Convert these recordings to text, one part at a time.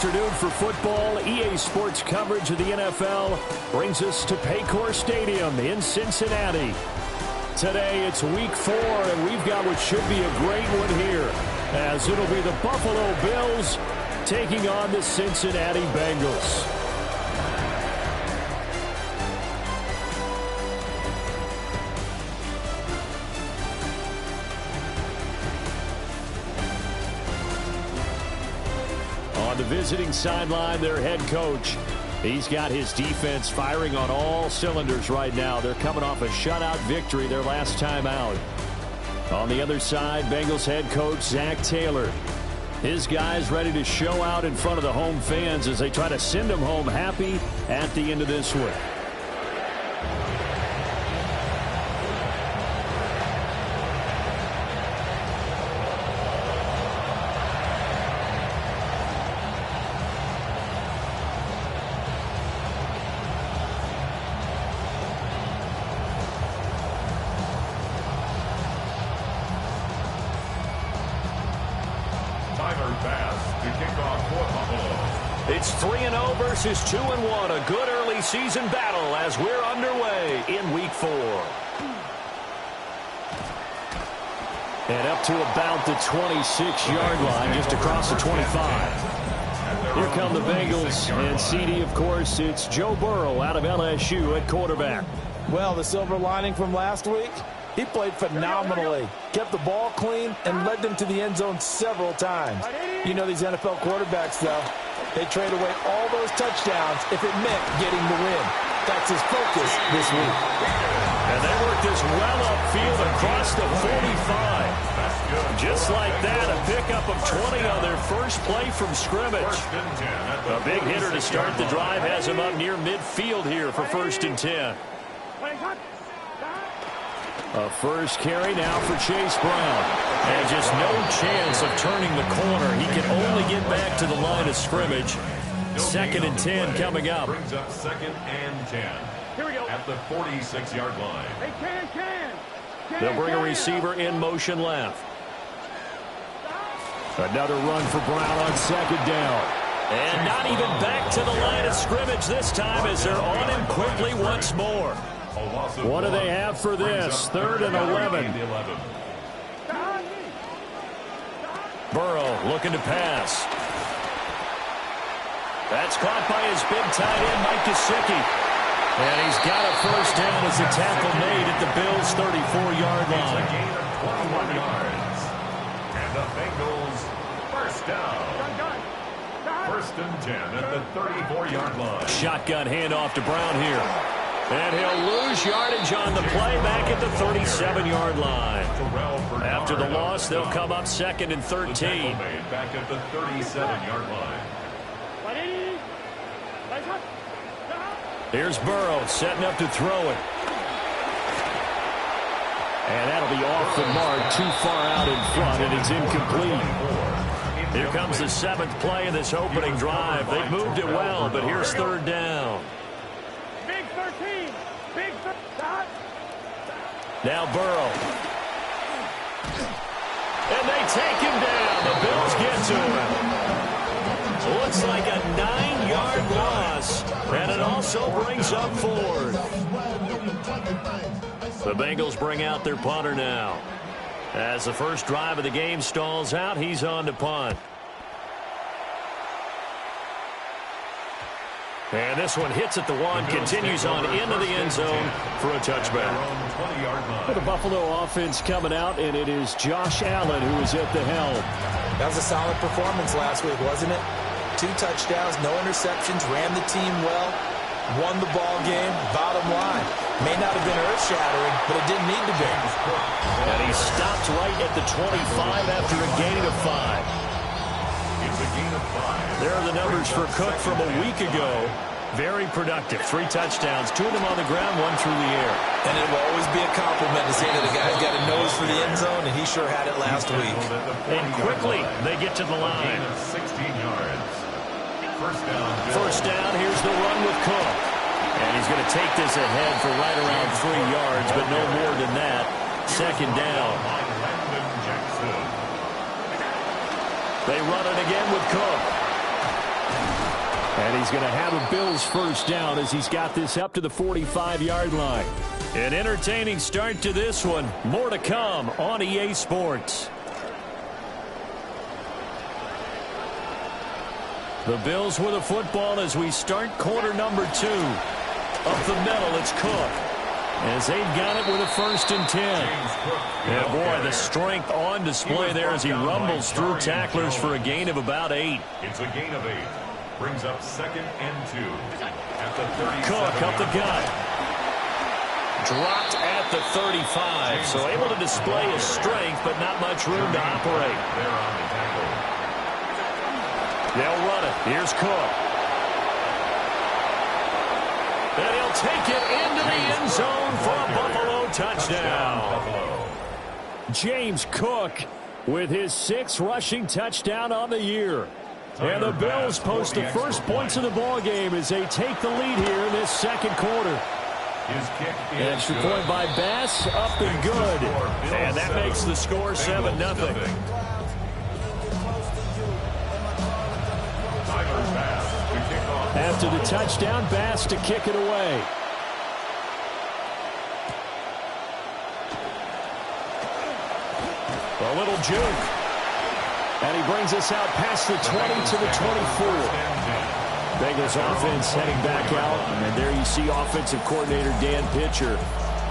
afternoon for football. EA Sports coverage of the NFL brings us to Paycor Stadium in Cincinnati. Today it's week 4, and we've got what should be a great one here, as it'll be the Buffalo Bills taking on the Cincinnati Bengals. On the visiting sideline, their head coach, he's got his defense firing on all cylinders right now. They're coming off a shutout victory their last time out. On the other side, Bengals head coach Zach Taylor. His guys ready to show out in front of the home fans as they try to send them home happy at the end of this one. It's 3-0 versus 2-1. A good early season battle as we're underway in week 4. And up to about the 26-yard line, just across the 25. Here come the Bengals, and CD, of course, it's Joe Burrow out of LSU at quarterback. Well, the silver lining from last week, he played phenomenally, kept the ball clean, and led them to the end zone several times. You know these NFL quarterbacks, though, they trade away all those touchdowns if it meant getting the win. That's his focus this week. And they worked this well upfield across the 45. Just like that, a pickup of 20 on their first play from scrimmage. A big hitter to start the drive has him up near midfield here for 1st and 10. A first carry now for Chase Brown. And just no chance of turning the corner. He can only get back to the line of scrimmage. 2nd and 10 coming up. Brings up 2nd and 10. Here we go. At the 46-yard line. They'll bring a receiver in motion left. Another run for Brown on 2nd down. And not even back to the line of scrimmage this time as they're on him quickly once more. What do they have for this? 3rd and 11. Burrow looking to pass. That's caught by his big tight end, Mike Gesicki. And he's got a first down as the tackle made at the Bills' 34-yard line. It's a gain of 21 yards. And the Bengals first down. 1st and 10 at the 34-yard line. Shotgun handoff to Brown here. And he'll lose yardage on the play back at the 37-yard line. After the loss, they'll come up 2nd and 13. Back at the 37-yard line. Here's Burrow setting up to throw it. And that'll be off the mark, too far out in front, and it's incomplete. Here comes the 7th play of this opening drive. They've moved it well, but here's 3rd down. Now Burrow. And they take him down. The Bills get to him. Looks like a 9-yard loss. And it also brings up 4th. The Bengals bring out their punter now. As the first drive of the game stalls out, he's on to punt. And this one hits at the 1, continues on into the end zone for a touchback. For the Buffalo offense coming out, and it is Josh Allen who is at the helm. That was a solid performance last week, wasn't it? 2 touchdowns, no interceptions, ran the team well, won the ball game. Bottom line, may not have been earth-shattering, but it didn't need to be. And he stopped right at the 25 after a gain of 5. There are the numbers for Cook from a week ago. Very productive. 3 touchdowns, 2 of them on the ground, 1 through the air. And it will always be a compliment to say that a guy's got a nose for the end zone, and he sure had it last week. And quickly, they get to the line. 16 yards. First down, here's the run with Cook. And he's going to take this ahead for right around 3 yards, but no more than that. 2nd down. They run it again with Cook. And he's going to have a Bills first down as he's got this up to the 45-yard line. An entertaining start to this one. More to come on EA Sports. The Bills with a football as we start quarter number 2. Up the middle, it's Cook. As they've got it with a 1st and 10. And boy, the strength on display there as he rumbles through tacklers for a gain of about 8. It's a gain of 8. Brings up 2nd and 2. At the 37. Cook up the gut. Dropped at the 35. So able to display his strength, but not much room to operate. They're on the tackle. They'll run it. Here's Cook. And he'll take it into the end zone for a Buffalo touchdown. James Cook with his 6th rushing touchdown on the year. And the Bills post the first points of the ball game as they take the lead here in this second quarter. Extra point by Bass, up and good. And that makes the score 7-0. After the touchdown, Bass to kick it away. A little juke. And he brings us out past the 20 to the 24. Bengals offense heading back out. And there you see offensive coordinator Dan Pitcher.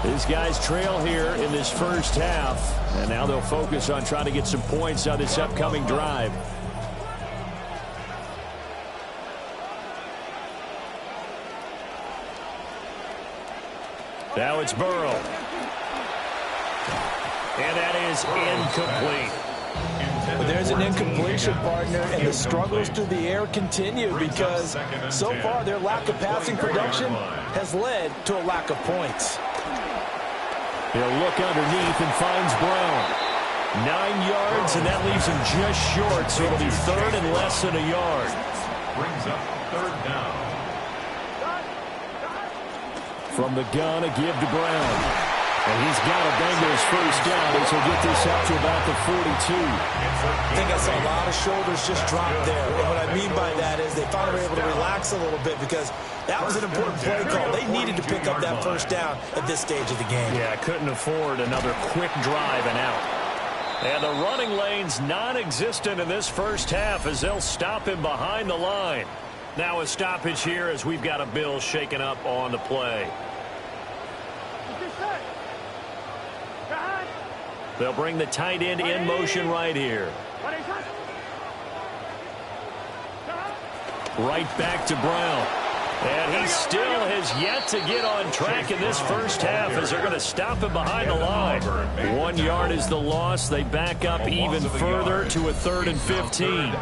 These guys trail here in this first half. And now they'll focus on trying to get some points on this upcoming drive. Now it's Burrow. And that is incomplete. But there's an incompletion, partner, and the struggles through the air continue because so far their lack of passing production has led to a lack of points. He'll look underneath and finds Brown. 9 yards, and that leaves him just short, so it'll be 3rd and less than a yard. Brings up 3rd down. From the gun, a give to Brown. And he's got a Bengals first down as he'll get this up to about the 42. I think I saw a lot of shoulders just drop there. And what I mean by that is they finally were able to relax a little bit because that was an important play call. They needed to pick up that first down at this stage of the game. Yeah, couldn't afford another quick drive and out. And the running lane's non-existent in this first half as they'll stop him behind the line. Now a stoppage here as we've got a Bill shaken up on the play. They'll bring the tight end in motion right here. Right back to Brown. And he still has yet to get on track in this first half as they're going to stop him behind the line. 1 yard is the loss. They back up even further to a 3rd and 15.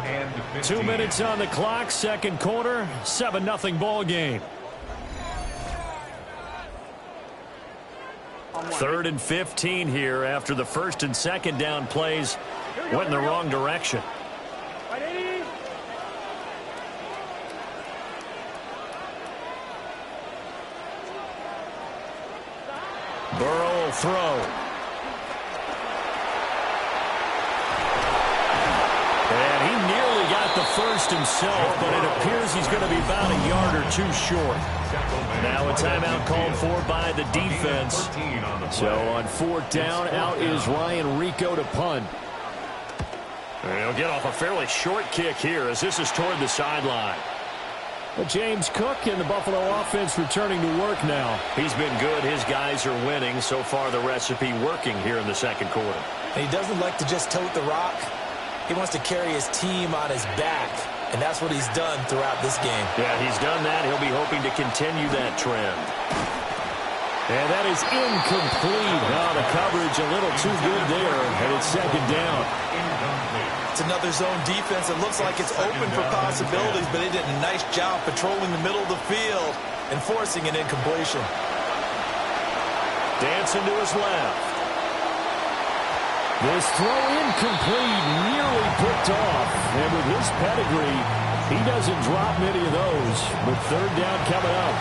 2 minutes on the clock, second quarter, 7-0 ball game. 3rd and 15 here after the 1st and 2nd down plays went in the wrong direction. Burrow will throw. And he nearly got the first himself, but it appears he's going to be about a yard or 2 short. Now a timeout called for by the defense. So on 4th down, out is Ryan Rico to punt. And he'll get off a fairly short kick here as this is toward the sideline. Well, James Cook and the Buffalo offense returning to work now. He's been good. His guys are winning. So far the recipe working here in the second quarter. And he doesn't like to just tote the rock. He wants to carry his team on his back. And that's what he's done throughout this game. Yeah, he's done that. He'll be hoping to continue that trend. And that is incomplete. Now the coverage a little too good there, and it's 2nd down. It's another zone defense. It looks like it's open for possibilities, but they did a nice job patrolling the middle of the field and forcing an incompletion. Dancing to his left. This throw incomplete, nearly picked off. And with his pedigree, he doesn't drop many of those. But 3rd down coming up.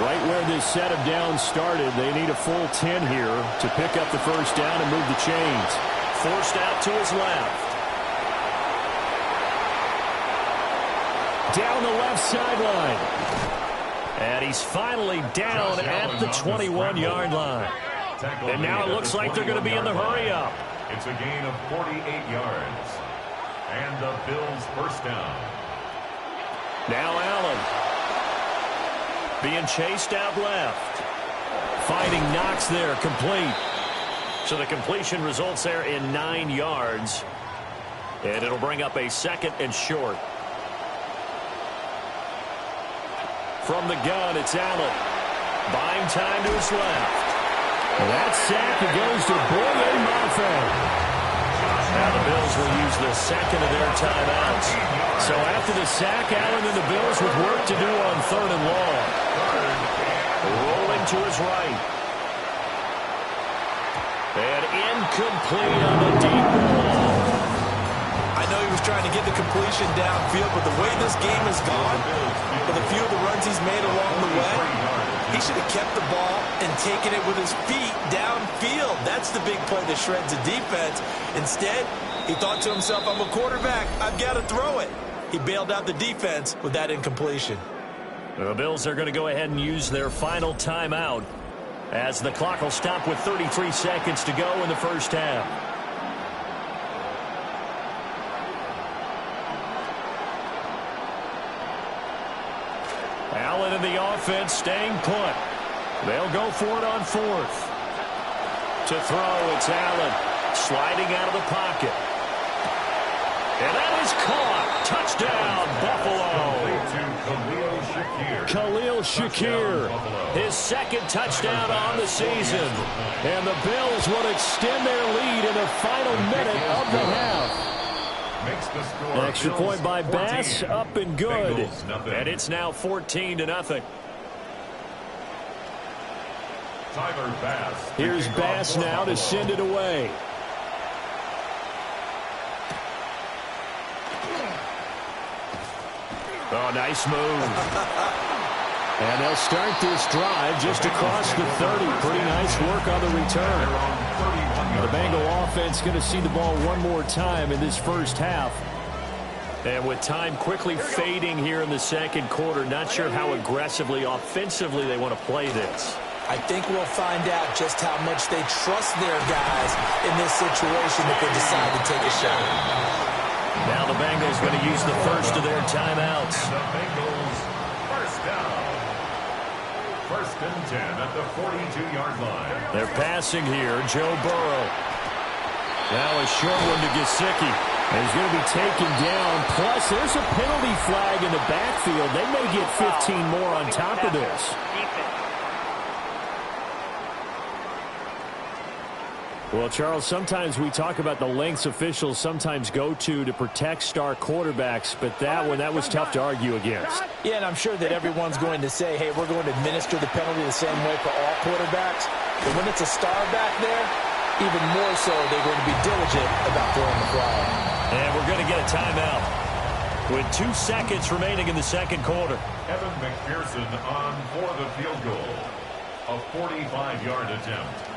Right where this set of downs started, they need a full 10 here to pick up the first down and move the chains. Forced out to his left. down the left sideline. And he's finally down at the 21-yard line. And now it looks like they're going to be in the hurry-up. It's a gain of 48 yards. And the Bills first down. Now Allen. Being chased out left. Finding Knox there, complete. So the completion results there in 9 yards. And it'll bring up a 2nd and short. From the gun, it's Allen. Buying time to his left. That sack, it goes to Boye Mafe. Now the Bills will use the 2nd of their timeouts. So after the sack, Allen and the Bills with work to do on 3rd and long. Rolling to his right. And incomplete on the deep ball. I know he was trying to get the completion downfield, but the way this game has gone, with a few of the runs he's made along the way, he should have kept the ball and taken it with his feet downfield. That's the big play that shreds the defense. Instead, he thought to himself, I'm a quarterback, I've got to throw it. He bailed out the defense with that incompletion. The Bills are going to go ahead and use their final timeout as the clock will stop with 33 seconds to go in the first half. Allen in the offense staying put. They'll go for it on 4th. To throw, it's Allen sliding out of the pocket. And that is caught. Touchdown, Buffalo. Khalil Shakir, his 2nd touchdown on the season. And the Bills will extend their lead in the final minute of the half. An extra point by Bass, up and good. And it's now 14-0. Here's Bass now to send it away. Oh, nice move. And they'll start this drive just across the 30. Pretty nice work on the return. The Bengal offense going to see the ball one more time in this first half. And with time quickly fading here in the 2nd quarter, not sure how aggressively, offensively they want to play this. I think we'll find out just how much they trust their guys in this situation if they decide to take a shot. Now the Bengals going to use the first of their timeouts. And the Bengals first down. 1st and 10 at the 42-yard line. They're passing here. Joe Burrow. Now a short one to Gesicki. He's going to be taken down. Plus, there's a penalty flag in the backfield. They may get 15 more on top of this. Well, Charles, sometimes we talk about the lengths officials sometimes go to protect star quarterbacks, but that was tough to argue against. Yeah, and I'm sure that everyone's going to say, hey, we're going to administer the penalty the same way for all quarterbacks. But when it's a star back there, even more so, they're going to be diligent about throwing the flag. And we're going to get a timeout with 2 seconds remaining in the 2nd quarter. Evan McPherson on for the field goal. A 45-yard attempt.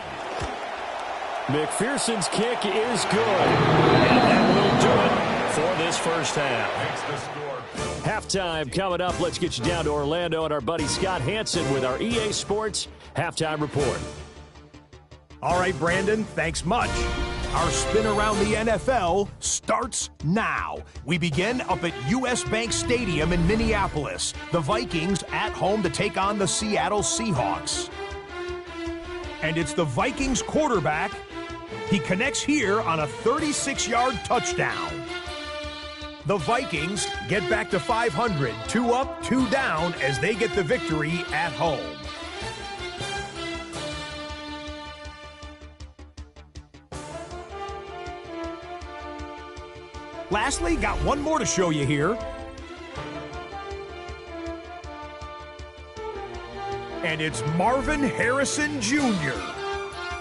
McPherson's kick is good. And that will do it for this first half. Makes the score. Halftime coming up. Let's get you down to Orlando and our buddy Scott Hansen with our EA Sports Halftime Report. All right, Brandon, thanks much. Our spin around the NFL starts now. We begin up at US Bank Stadium in Minneapolis. The Vikings at home to take on the Seattle Seahawks. And it's the Vikings quarterback. He connects here on a 36-yard touchdown. The Vikings get back to 500, 2 up, 2 down as they get the victory at home. Lastly, got one more to show you here. And it's Marvin Harrison Jr.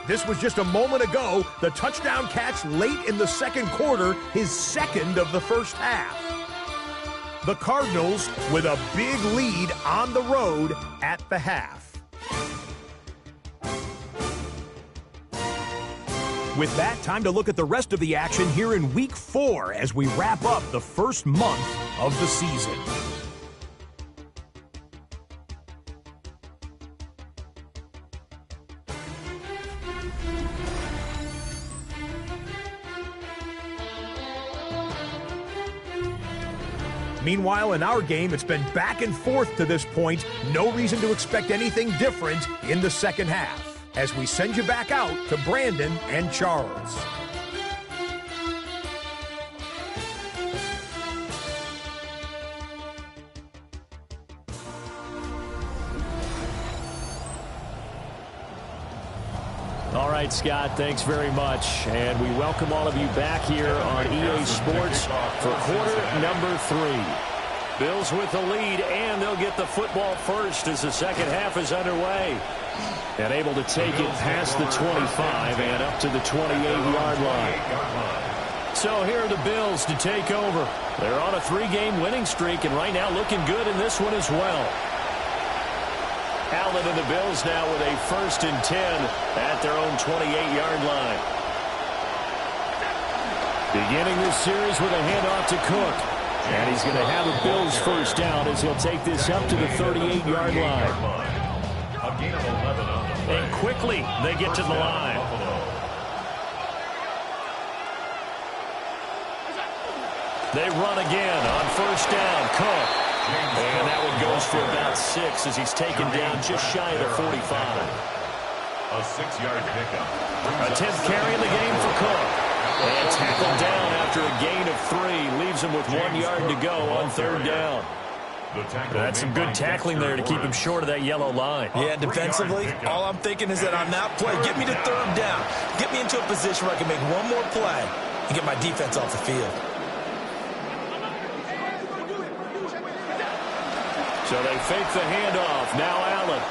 This was just a moment ago, the touchdown catch late in the 2nd quarter, his 2nd of the first half. The Cardinals with a big lead on the road at the half. With that, time to look at the rest of the action here in Week 4 as we wrap up the first month of the season. Meanwhile, in our game, it's been back and forth to this point. No reason to expect anything different in the second half. As we send you back out to Brandon and Charles. All right, Scott, thanks very much. And we welcome all of you back here on EA Sports for quarter number 3. Bills with the lead, and they'll get the football first as the second half is underway. And able to take it past the 25 and up to the 28-yard line. So here are the Bills to take over. They're on a 3-game winning streak, and right now looking good in this one as well. Allen and the Bills now with a 1st and 10 at their own 28-yard line. Beginning this series with a handoff to Cook. And he's going to have a Bills first down as he'll take this up to the 38-yard line. And quickly they get to the line. They run again on 1st down. Cook. And that one goes for about 6 as he's taken down just shy of the 45. A 6-yard pickup. A 10th carry in the game for Cook. And tackled down after a gain of 3. Leaves him with 1 yard to go on 3rd down. That's some good tackling there to keep him short of that yellow line. Yeah, defensively, all I'm thinking is that on that play, get me to 3rd down. Get me into a position where I can make one more play and get my defense off the field. So they fake the handoff. Now Allen.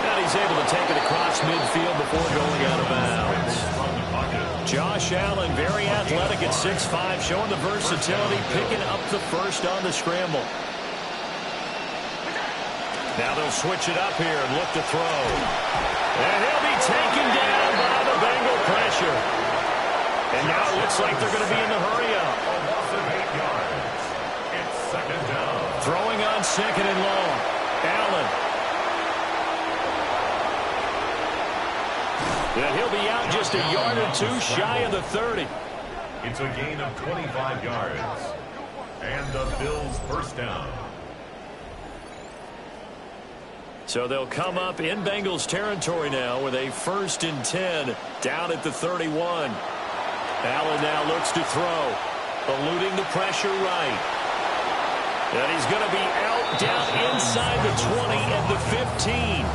And he's able to take it across midfield before going out of bounds. Josh Allen, very athletic at 6'5", showing the versatility, picking up the first on the scramble. Now they'll switch it up here and look to throw. And he'll be taken down by the Bengal pressure. And now it looks like they're going to be in the hurry-up. A loss of 8 yards. It's 2nd down. Throwing on 2nd and long. Allen. And he'll be out just a yard or 2 shy of the 30. It's a gain of 25 yards. And the Bills first down. So they'll come up in Bengals territory now with a 1st and 10 down at the 31. Allen now looks to throw. Eluding the pressure right. And he's going to be out down inside the 20 and the 15.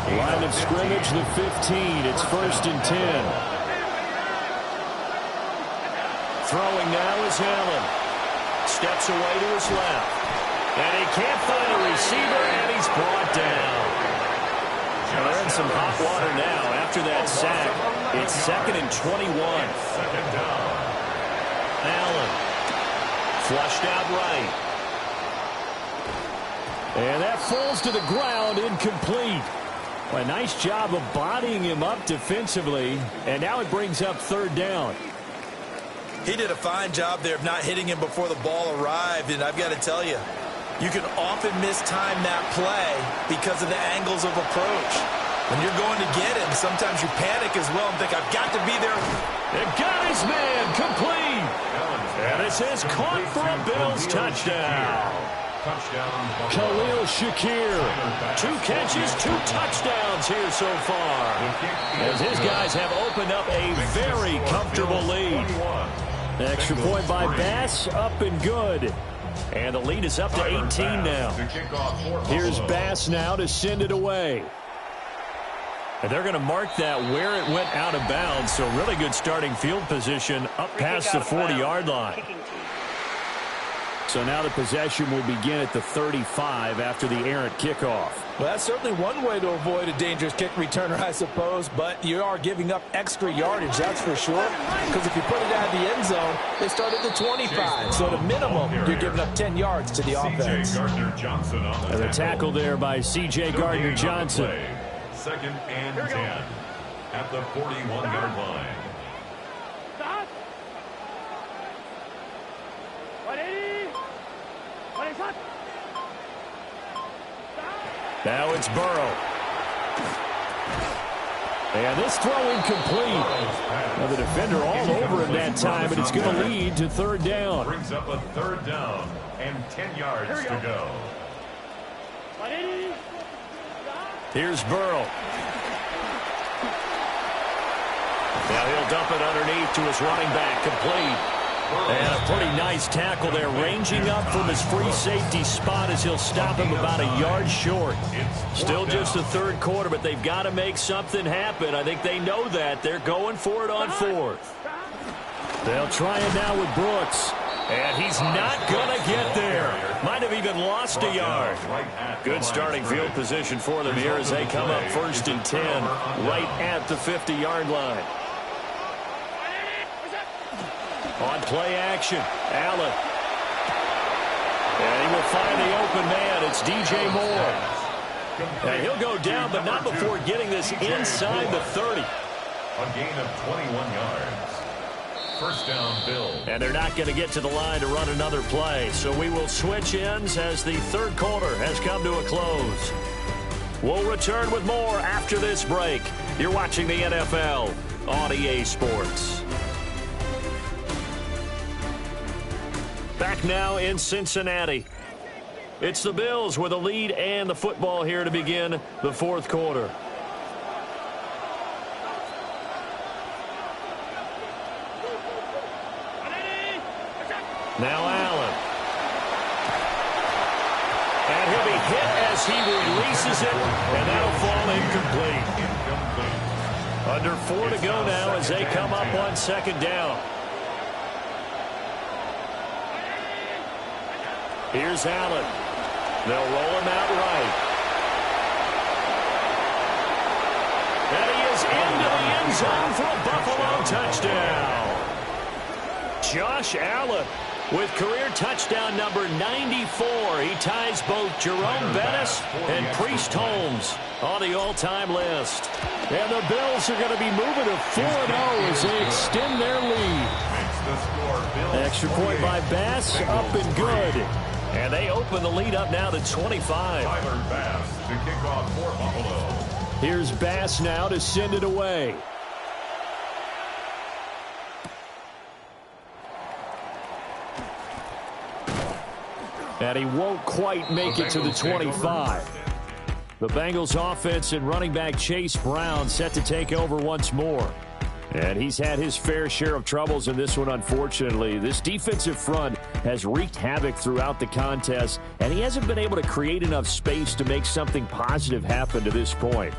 Line of scrimmage, the 15. It's 1st and 10. Throwing now is Allen. Steps away to his left. And he can't find a receiver, and he's brought down. They're in some hot water now after that sack. It's 2nd and 21. Allen. Flushed out right. And that falls to the ground, incomplete. A nice job of bodying him up defensively, and now it brings up 3rd down. He did a fine job there of not hitting him before the ball arrived, and I've got to tell you, you can often mistime that play because of the angles of approach. When you're going to get him, sometimes you panic as well and think, I've got to be there. They got his man, complete. And it says caught for a Bills touchdown. Khalil Shakir, 2 catches, 2 touchdowns here so far. As his guys have opened up a very comfortable lead. Extra point by Bass, up and good. And the lead is up to 18 now. Here's Bass now to send it away. And they're going to mark that where it went out of bounds. So really good starting field position up past the 40-yard line. So now the possession will begin at the 35 after the errant kickoff. Well, that's certainly one way to avoid a dangerous kick returner, I suppose, but you are giving up extra yardage, that's for sure, because if you put it out of the end zone, they start at the 25, so at a minimum, you're giving up 10 yards to the offense. And the tackle there by C.J. Gardner-Johnson. 2nd and 10 at the 41-yard line. Now it's Burrow. And this throw incomplete. Now the defender all over him that time, and it's going to lead to third down. Brings up a third down and 10 yards to go. Here's Burrow. Now he'll dump it underneath to his running back, complete. And a pretty nice tackle there, ranging up from his free safety spot as he'll stop him about a yard short. Still just the third quarter, but they've got to make something happen. I think they know that. They're going for it on fourth. They'll try it now with Brooks. And he's not going to get there. Might have even lost a yard. Good starting field position for them here as they come up 1st and 10, right at the 50-yard line. On play action, Allen. And he will find the open man. It's DJ Moore. And he'll go down, but not before getting this inside the 30. A gain of 21 yards. First down, Bills. And they're not going to get to the line to run another play. So we will switch ends as the third quarter has come to a close. We'll return with more after this break. You're watching the NFL on EA Sports. Back now in Cincinnati. It's the Bills with a lead and the football here to begin the fourth quarter. Now Allen. And he'll be hit as he releases it, and that'll fall incomplete. Under 4 to go now as they come up on second down. Here's Allen. They'll roll him out right. And he is into the end zone for a Buffalo touchdown. Josh Allen with career touchdown number 94. He ties both Jerome Bettis and Priest Holmes on the all-time list. And the Bills are going to be moving to 4-0 as they extend their lead. Extra point by Bass, up and good. And they open the lead up now to 25. Tyler Bass to kick off for Buffalo. Here's Bass now to send it away. And he won't quite make it to the 25. The Bengals offense and running back Chase Brown set to take over once more. And he's had his fair share of troubles in this one, unfortunately. This defensive front has wreaked havoc throughout the contest, and he hasn't been able to create enough space to make something positive happen to this point.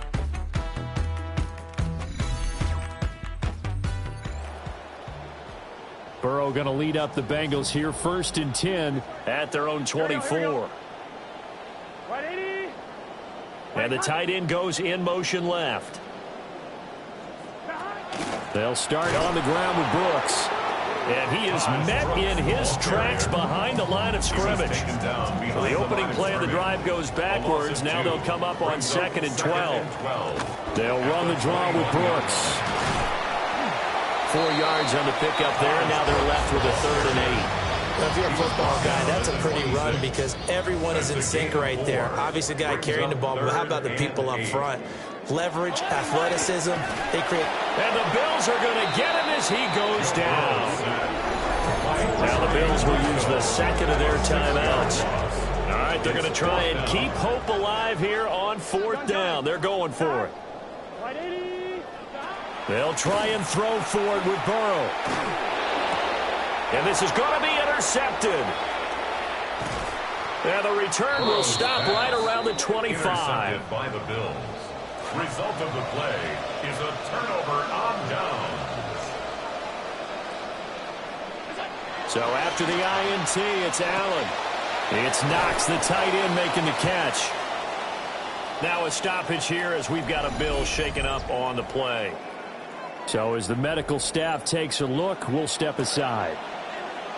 Burrow going to lead up the Bengals here, 1st and 10 at their own 24. And the tight end goes in motion left. They'll start on the ground with Brooks. And he is met in his tracks behind the line of scrimmage. So the opening play of the drive goes backwards. Now they'll come up on 2nd and 12. They'll run the draw with Brooks. 4 yards on the pickup there. Now they're left with a 3rd and 8. Now, if you're a football guy, that's a pretty run because everyone is in sync right there. Obviously, the guy carrying the ball, but how about the people up front? Leverage, athleticism, they create. And the Bills are going to get him as he goes down. Now the Bills will use the second of their timeouts. All right, they're going to try and keep hope alive here on 4th down. They're going for it. They'll try and throw forward with Burrow. And this is going to be intercepted. And the return will stop right around the 25. Intercepted by the Bills. Result of the play is a turnover on downs. So after the INT, it's Allen. It's Knox, the tight end, making the catch. Now a stoppage here as we've got a Bill shaken up on the play. So as the medical staff takes a look, we'll step aside.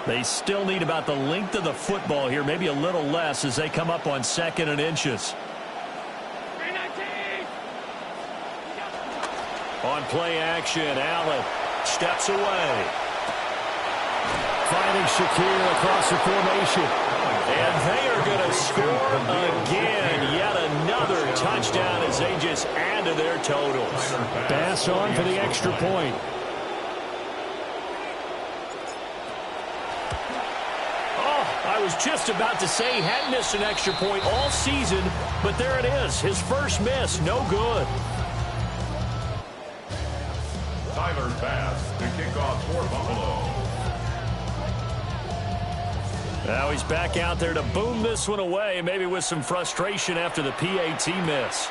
They still need about the length of the football here, maybe a little less as they come up on 2nd and inches. On play action, Allen steps away. Finding Shakir across the formation. And they are going to score again. Yet another another touchdown as they just add to their totals. Pass on for the extra point. I was just about to say he hadn't missed an extra point all season, but there it is. His first miss, no good. Tyler Bass to kick off for Buffalo. Now he's back out there to boom this one away, maybe with some frustration after the PAT miss.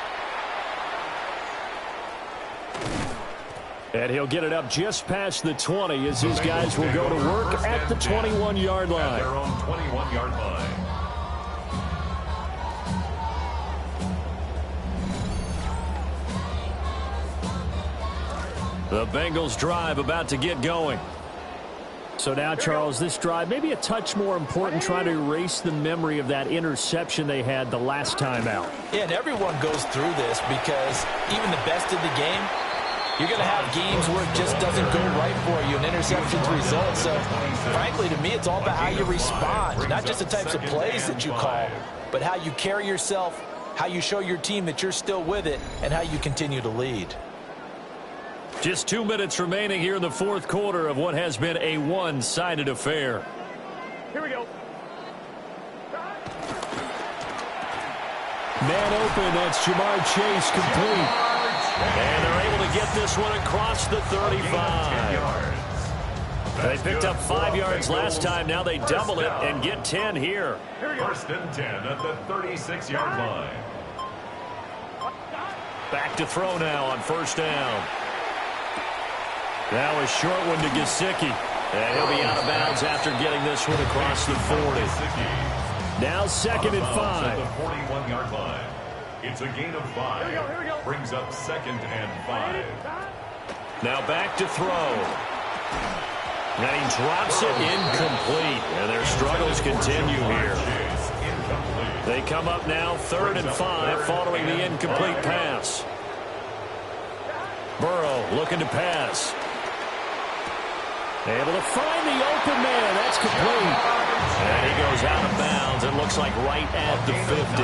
And he'll get it up just past the 20 as his guys will go to work at the 21-yard line. At their own 21-yard line. The Bengals drive about to get going. So now, Charles, this drive maybe a touch more important, trying to erase the memory of that interception they had the last time out. Yeah, and everyone goes through this because even the best of the game, you're going to have games where it just doesn't go right for you, and interceptions result. So, frankly, to me, it's all about how you respond, not just the types of plays that you call, but how you carry yourself, how you show your team that you're still with it, and how you continue to lead. Just 2 minutes remaining here in the fourth quarter of what has been a one-sided affair. Here we go. Man open, that's Jamar Chase complete. And they're able to get this one across the 35. They picked up 5 yards last time. Now they double it and get 10 here. First and 10 at the 36-yard line. Back to throw now on first down. Now a short one to Gesicki. And he'll be out of bounds after getting this one across the 40. Now second and 5. At the 41-yard line. It's a gain of 5. Here we go. Brings up second and 5. Now back to throw. And he drops it incomplete. And their struggles continue here. They come up now third and 5 following the incomplete pass. Burrow looking to pass. Able to find the open man. That's complete. And he goes out of bounds. It looks like right at the 50.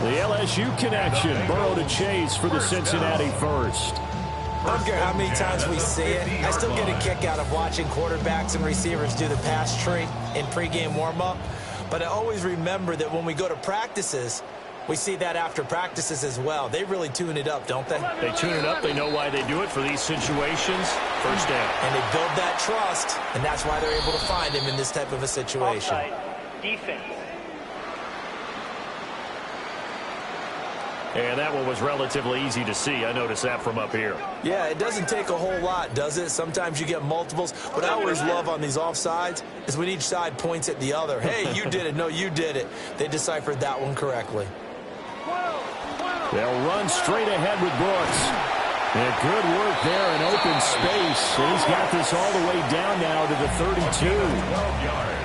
The LSU connection. Burrow to Chase for the Cincinnati first. I don't care how many times we see it. I still get a kick out of watching quarterbacks and receivers do the pass tree in pregame warm-up. But I always remember that when we go to practices, we see that after practices as well. They really tune it up, don't they? They tune it up. They know why they do it for these situations. First down. And they build that trust, and that's why they're able to find him in this type of a situation. Offside defense. And that one was relatively easy to see. I noticed that from up here. Yeah, it doesn't take a whole lot, does it? Sometimes you get multiples. What I always love on these offsides is when each side points at the other. Hey, you did it. No, you did it. They deciphered that one correctly. They'll run straight ahead with Brooks. And good work there in open space. And he's got this all the way down now to the 32.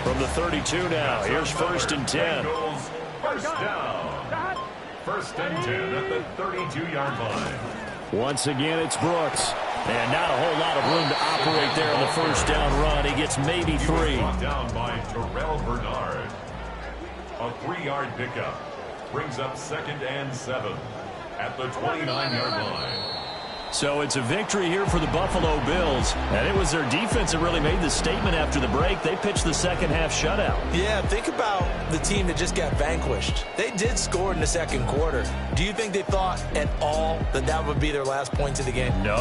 From the 32 now. Here's first and 10. First down. First and 10 at the 32-yard line. Once again, it's Brooks. And not a whole lot of room to operate there on the first down run. He gets maybe 3. Brought down by Terrell Bernard. A 3-yard pickup. Brings up second and 7 at the 29-yard line. So it's a victory here for the Buffalo Bills. And it was their defense that really made the statement after the break. They pitched the second half shutout. Yeah, think about the team that just got vanquished. They did score in the second quarter. Do you think they thought at all that that would be their last points of the game? No,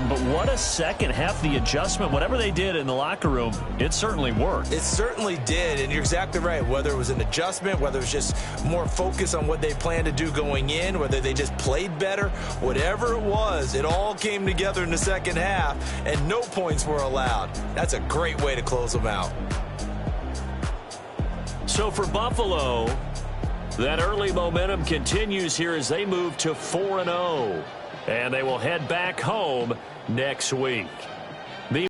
but what a second half. The adjustment, whatever they did in the locker room, it certainly worked. It certainly did, and you're exactly right. Whether it was an adjustment, whether it was just more focus on what they planned to do going in, whether they just played better, whatever it was, it all came together in the second half, and no points were allowed. That's a great way to close them out. So for Buffalo, that early momentum continues here as they move to 4-0. And they will head back home next week.